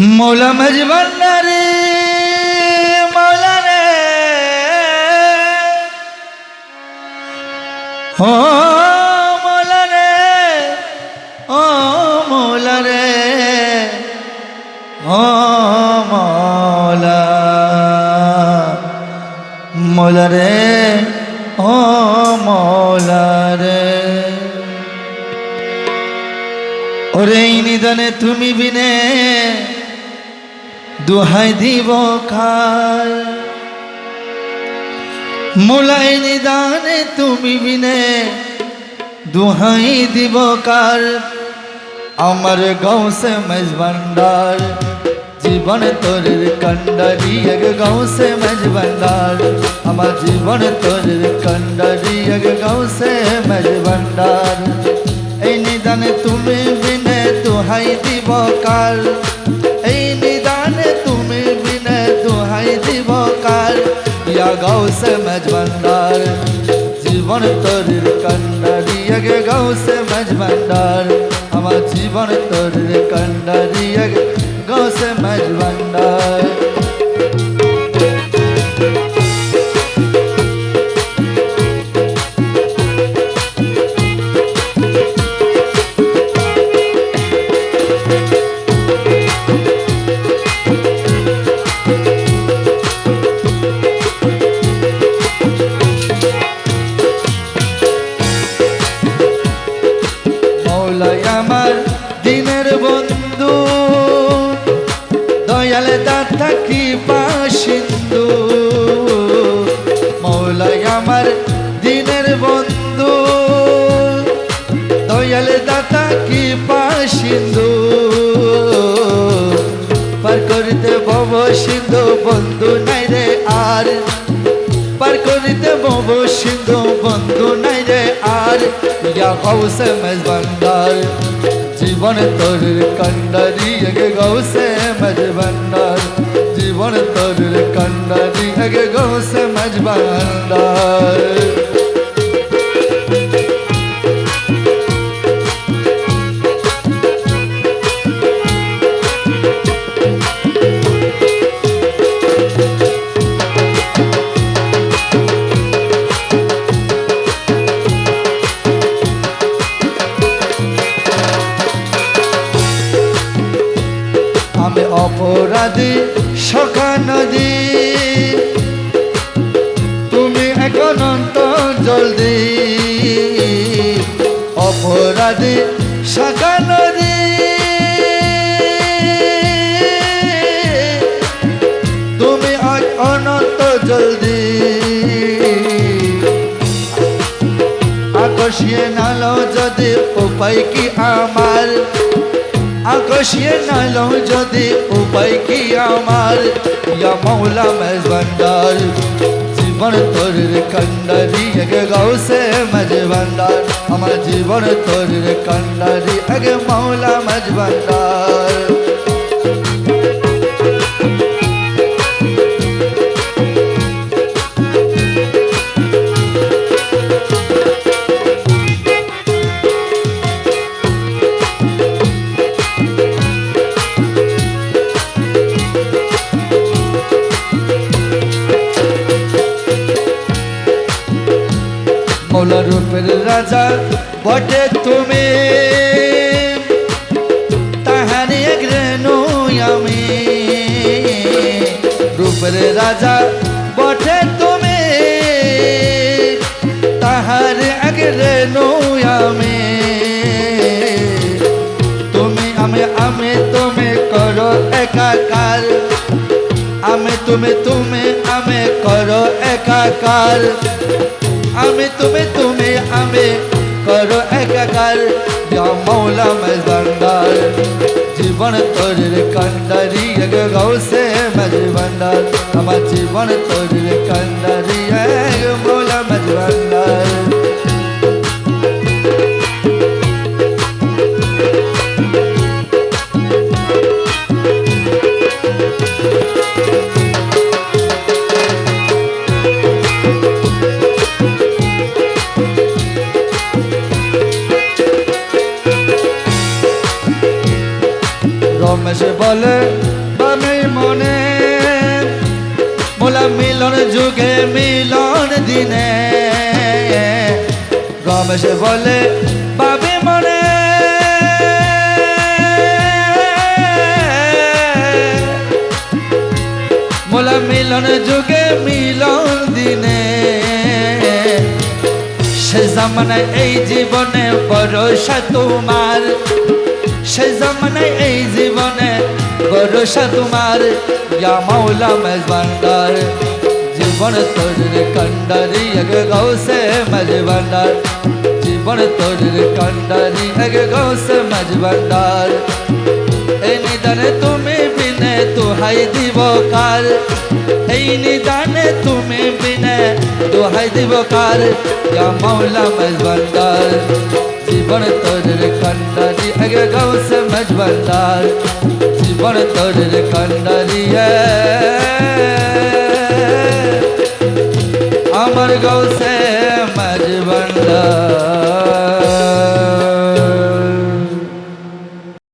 मौला मजबन्ना रे मौला रे ओ मौला रे ओ मौला रे ओ मौला मौला रे ओ मौला रे ओरे निदाने तुमी बिने दुहाई দিব কার মোলাই নিদানে তুমি বিনে দুহাই দিব কার আমার গাউসে মেজবান্ডার জীবন তোরের কন্ডারি এক গাউসে মেজবান্ডার আমার জীবন তোরের কন্ডারি এক গাউসে মেজবান্ডার এই নিদানে তুমি বিনে দুহাই দিব কার এই নিদানে তুমি বিনে দুহাই দিব কার ইয়া গাউসে মেজবান্ডার জীবন তোরের কন্ডারি এক গাউসে মেজবান্ডার আমার জীবন তোরের কন্ডারি এক গাউসে মেজবান্ডার আমার দিনের বন্ধু দয়াল দাতা কৃপা সিন্ধু মৌলাই আমার দিনের বন্ধু দয়াল দাতা কৃপা সিন্ধু পার করিতে ভব সিন্ধু বন্ধু নাই রে আর পার করিতে ভব সিন্ধু বন্ধু নাই রে আর ইয়া গাউসে মেজবান্ডার জীবন তোরের কন্ডারি এক গাউসে মেজবান্ডার জীবন তোরের কন্ডারি এক গাউসে মেজবান্ডার আমি অপরাধী সখা নদী তুমি এখন জলদি অপরাধী সখা নদী তুমি অনন্ত জলদি আকর্ষিয়ে নালো যদি উপায় কি আমার আকর্ষিয়ে নালো যদি উপায় কি আমার ইয়া মৌলা মেজবান্ডার জীবন তোরের কন্ডারি এক গাউসে মেজবান্ডার আমার জীবন তোরের কন্ডারি এক মৌলা মেজবান্ডার মৌলা রূপের রাজা বটে তুমি তাহারি এক রেণু আমি রূপের রাজা বটে তুমি তাহার এক রেণু আমি তুমি আমি তুমি করো একাকার আমি তুমি আমি করো একাকার আমি তুমি আমি করো একাকার ইয়া মৌলা মেজবান্ডার জীবন তোরের কন্ডারি এক গাউসে মেজবান্ডার আমার জীবন তোরের কন্ডারি এক মৌলা মেজবান্ডার রমেশ বলে বাবে মনে মোলা মিলন যুগে মিলন দিনে রমেশ বলে বাবে মনে মোলা মিলন যুগে মিলন দিনে সে জামানায় এই জীবনে ভরসা তোমার সে জামানায় এই জীবনে ভরসা তোমার ইয়া মাওলা মেজবান্ডার জীবন তোর কন্ডারি এক গৌসে মেজবান্ডার জীবন তোর কন্ডারি এক গৌসে মেজবান্ডার এই নিদানে তুমি বিনে দোহাই দিব কার এই নিদানে তুমি বিনে দোহাই দিব কার ইয়া মাওলা মেজবান্ডার জীবন তোর কন্ডারি এক গৌসে মেজবান্ডার জীবন তোর কন্ডারি আমার গৌসে মেজবান্ডার